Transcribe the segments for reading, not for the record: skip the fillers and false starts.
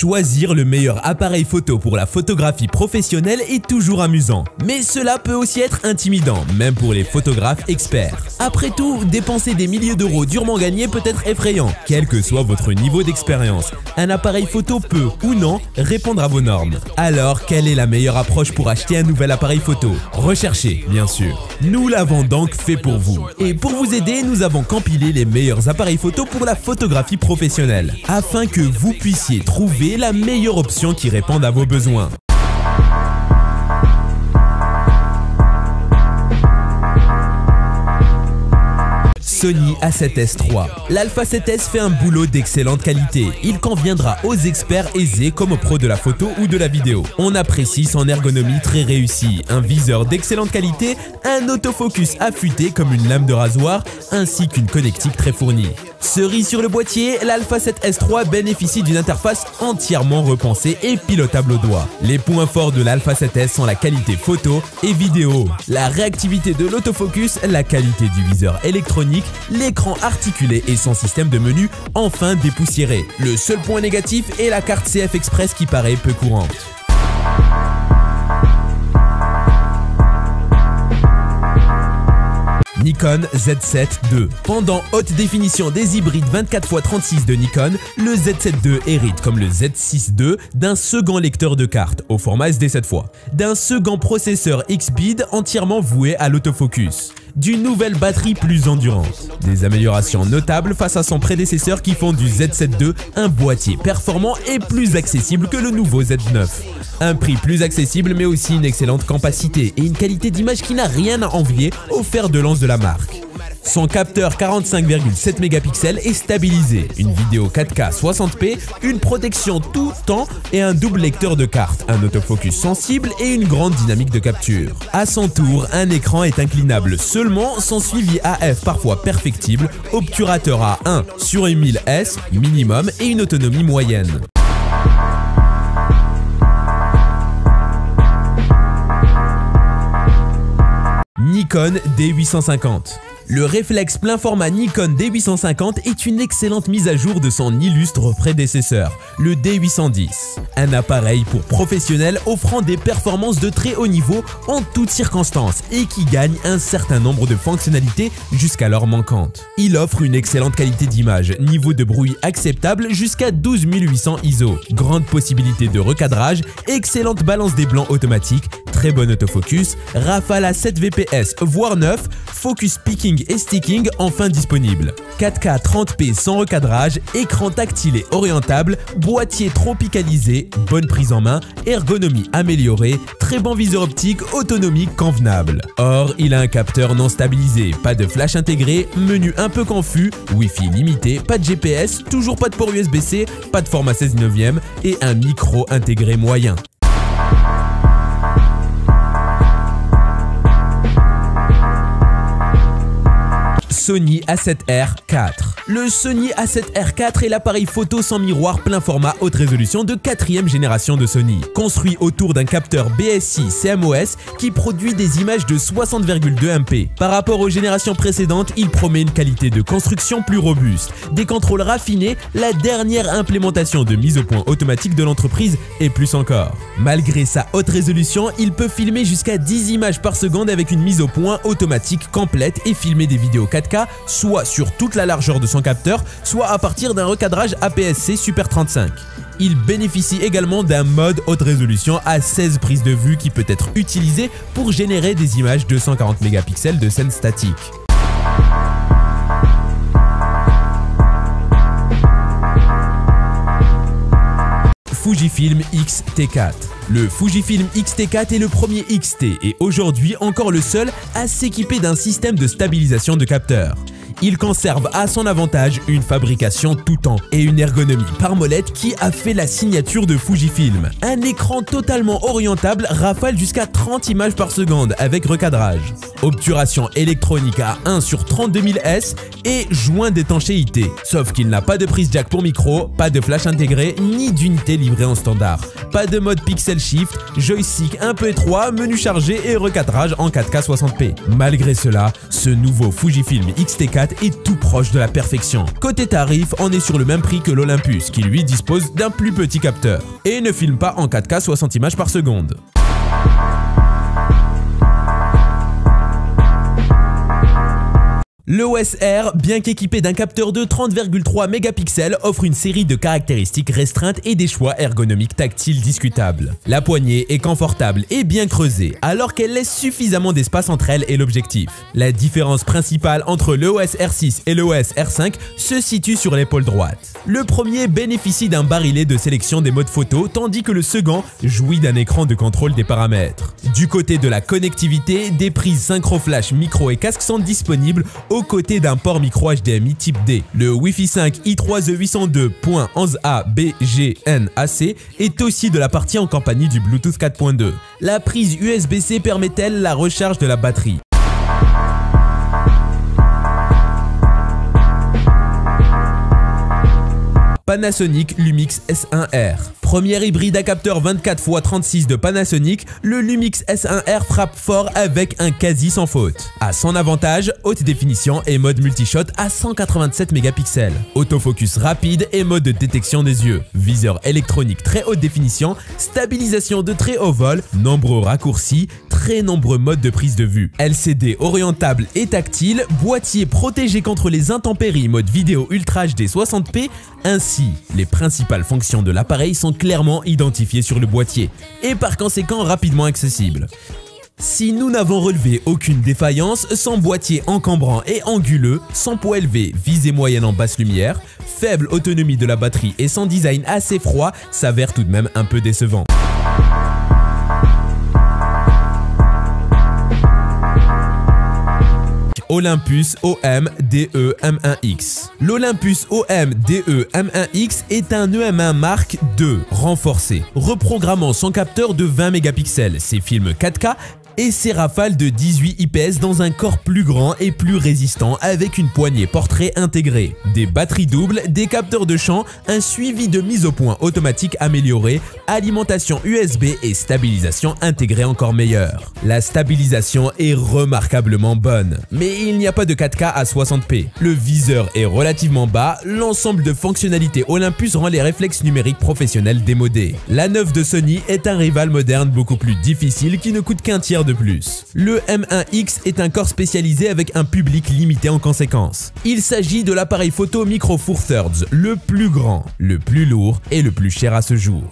Choisir le meilleur appareil photo pour la photographie professionnelle est toujours amusant, mais cela peut aussi être intimidant, même pour les photographes experts. Après tout, dépenser des milliers d'euros durement gagnés peut être effrayant, quel que soit votre niveau d'expérience. Un appareil photo peut, ou non, répondre à vos normes. Alors, quelle est la meilleure approche pour acheter un nouvel appareil photo? Recherchez, bien sûr. Nous l'avons donc fait pour vous. Et pour vous aider, nous avons compilé les meilleurs appareils photo pour la photographie professionnelle, afin que vous puissiez trouver la meilleure option qui réponde à vos besoins. Sony A7S III. L'Alpha 7S fait un boulot d'excellente qualité. Il conviendra aux experts aisés comme aux pros de la photo ou de la vidéo. On apprécie son ergonomie très réussie, un viseur d'excellente qualité, un autofocus affûté comme une lame de rasoir, ainsi qu'une connectique très fournie. Cerise sur le boîtier, l'Alpha 7S III bénéficie d'une interface entièrement repensée et pilotable au doigt. Les points forts de l'Alpha 7S sont la qualité photo et vidéo, la réactivité de l'autofocus, la qualité du viseur électronique, l'écran articulé et son système de menu enfin dépoussiéré. Le seul point négatif est la carte CF Express qui paraît peu courante. Nikon Z7 II. Pendant haute définition des hybrides 24x36 de Nikon, le Z7 II hérite comme le Z6 II d'un second lecteur de cartes au format SD cette fois, d'un second processeur X-Speed entièrement voué à l'autofocus, d'une nouvelle batterie plus endurante. Des améliorations notables face à son prédécesseur qui font du Z7 II un boîtier performant et plus accessible que le nouveau Z9. Un prix plus accessible mais aussi une excellente capacité et une qualité d'image qui n'a rien à envier au fer de lance de la marque. Son capteur 45,7 mégapixels est stabilisé, une vidéo 4K 60p, une protection tout temps et un double lecteur de cartes, un autofocus sensible et une grande dynamique de capture. À son tour, un écran est inclinable seulement, son suivi AF parfois perfectible, obturateur à 1 sur 1000S minimum et une autonomie moyenne. Nikon D850. Le réflexe plein format Nikon D850 est une excellente mise à jour de son illustre prédécesseur, le D810. Un appareil pour professionnels offrant des performances de très haut niveau en toutes circonstances et qui gagne un certain nombre de fonctionnalités jusqu'alors manquantes. Il offre une excellente qualité d'image, niveau de bruit acceptable jusqu'à 12800 ISO, grande possibilité de recadrage, excellente balance des blancs automatique, très bon autofocus, rafale à 7 VPS voire 9, focus picking et sticking enfin disponible. 4K 30p sans recadrage, écran tactile et orientable, boîtier tropicalisé, bonne prise en main, ergonomie améliorée, très bon viseur optique, autonomie convenable. Or, il a un capteur non stabilisé, pas de flash intégré, menu un peu confus, Wi-Fi limité, pas de GPS, toujours pas de port USB-C, pas de format 16/9 et un micro intégré moyen. Sony A7R IV. Le Sony A7R IV est l'appareil photo sans miroir plein format haute résolution de 4e génération de Sony, construit autour d'un capteur BSI CMOS qui produit des images de 60,2 MP. Par rapport aux générations précédentes, il promet une qualité de construction plus robuste, des contrôles raffinés, la dernière implémentation de mise au point automatique de l'entreprise et plus encore. Malgré sa haute résolution, il peut filmer jusqu'à 10 images par seconde avec une mise au point automatique complète et filmer des vidéos 4K soit sur toute la largeur de son capteur, soit à partir d'un recadrage APS-C Super 35. Il bénéficie également d'un mode haute résolution à 16 prises de vue qui peut être utilisé pour générer des images 240 mégapixels de scène statique. Fujifilm X-T4. Le Fujifilm X-T4 est le premier XT et aujourd'hui encore le seul à s'équiper d'un système de stabilisation de capteur. Il conserve à son avantage une fabrication tout temps et une ergonomie par molette qui a fait la signature de Fujifilm. Un écran totalement orientable rafale jusqu'à 30 images par seconde avec recadrage. Obturation électronique à 1 sur 32 000 S et joint d'étanchéité. Sauf qu'il n'a pas de prise jack pour micro, pas de flash intégré ni d'unité livrée en standard. Pas de mode pixel shift, joystick un peu étroit, menu chargé et recadrage en 4K 60p. Malgré cela, ce nouveau Fujifilm X-T4 droite est tout proche de la perfection. Côté tarif, on est sur le même prix que l'Olympus, qui lui dispose d'un plus petit capteur et ne filme pas en 4K 60 images par seconde. L'OS R, bien qu'équipé d'un capteur de 30,3 mégapixels, offre une série de caractéristiques restreintes et des choix ergonomiques tactiles discutables. La poignée est confortable et bien creusée, alors qu'elle laisse suffisamment d'espace entre elle et l'objectif. La différence principale entre l'OS R6 et l'OS R5 se situe sur l'épaule droite. Le premier bénéficie d'un barillet de sélection des modes photo, tandis que le second jouit d'un écran de contrôle des paramètres. Du côté de la connectivité, des prises synchro flash, micro et casque sont disponibles aux côtés d'un port micro HDMI type D. Le Wi-Fi 5 i3E802.11a/BGNAC est aussi de la partie en compagnie du Bluetooth 4.2. La prise USB-C permet-elle la recharge de la batterie? Panasonic Lumix S1R. Premier hybride à capteur 24x36 de Panasonic, le Lumix S1R frappe fort avec un quasi sans faute. À son avantage, haute définition et mode multishot à 187 mégapixels. Autofocus rapide et mode de détection des yeux. Viseur électronique très haute définition, stabilisation de très haut vol, nombreux raccourcis, très nombreux modes de prise de vue. LCD orientable et tactile, boîtier protégé contre les intempéries, mode vidéo Ultra HD 60p. Ainsi, les principales fonctions de l'appareil sont clairement identifiées sur le boîtier et par conséquent rapidement accessibles. Si nous n'avons relevé aucune défaillance, son boîtier encombrant et anguleux, son poids élevé, visée moyenne en basse lumière, faible autonomie de la batterie et son design assez froid s'avère tout de même un peu décevant. Olympus OM-DE M1X. L'Olympus OM-DE M1X est un EM1 Mark II renforcé, reprogrammant son capteur de 20 mégapixels, ses films 4K et ses rafales de 18 IPS dans un corps plus grand et plus résistant avec une poignée portrait intégrée, des batteries doubles, des capteurs de champ, un suivi de mise au point automatique amélioré, alimentation USB et stabilisation intégrée encore meilleure. La stabilisation est remarquablement bonne, mais il n'y a pas de 4K à 60p. Le viseur est relativement bas, l'ensemble de fonctionnalités Olympus rend les réflexes numériques professionnels démodés. La 9 de Sony est un rival moderne beaucoup plus difficile qui ne coûte qu'un tiers de plus. Le M1X est un corps spécialisé avec un public limité en conséquence. Il s'agit de l'appareil photo Micro Four Thirds, le plus grand, le plus lourd et le plus cher à ce jour.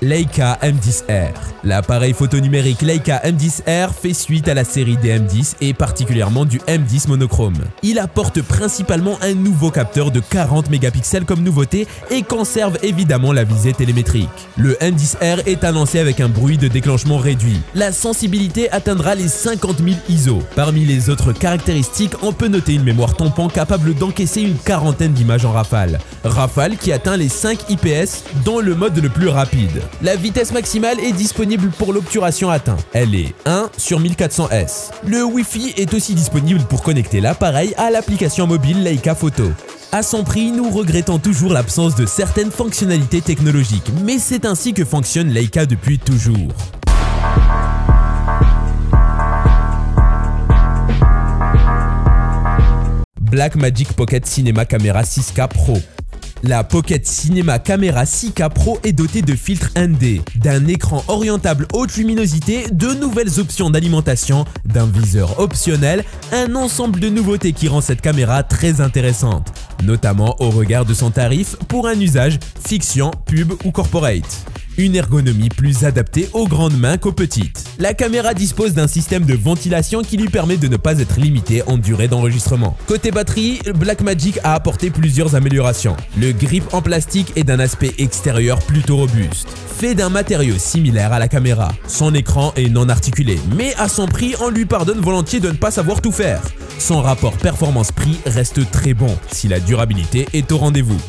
Leica M10R. L'appareil photo numérique Leica M10R fait suite à la série des M10 et particulièrement du M10 monochrome. Il apporte principalement un nouveau capteur de 40 mégapixels comme nouveauté et conserve évidemment la visée télémétrique. Le M10R est annoncé avec un bruit de déclenchement réduit. La sensibilité atteindra les 50 000 ISO. Parmi les autres caractéristiques, on peut noter une mémoire tampon capable d'encaisser une quarantaine d'images en rafale. Rafale qui atteint les 5 IPS dans le mode le plus rapide. La vitesse maximale est disponible pour l'obturation atteinte. Elle est 1/1400S. Le Wi-Fi est aussi disponible pour connecter l'appareil à l'application mobile Leica Photo. À son prix, nous regrettons toujours l'absence de certaines fonctionnalités technologiques, mais c'est ainsi que fonctionne Leica depuis toujours. Blackmagic Pocket Cinema Camera 6K Pro. La Pocket Cinema Camera 6K Pro est dotée de filtres ND, d'un écran orientable haute luminosité, de nouvelles options d'alimentation, d'un viseur optionnel, un ensemble de nouveautés qui rend cette caméra très intéressante, notamment au regard de son tarif pour un usage fiction, pub ou corporate. Une ergonomie plus adaptée aux grandes mains qu'aux petites. La caméra dispose d'un système de ventilation qui lui permet de ne pas être limitée en durée d'enregistrement. Côté batterie, Blackmagic a apporté plusieurs améliorations. Le grip en plastique est d'un aspect extérieur plutôt robuste, fait d'un matériau similaire à la caméra. Son écran est non articulé, mais à son prix, on lui pardonne volontiers de ne pas savoir tout faire. Son rapport performance-prix reste très bon, si la durabilité est au rendez-vous.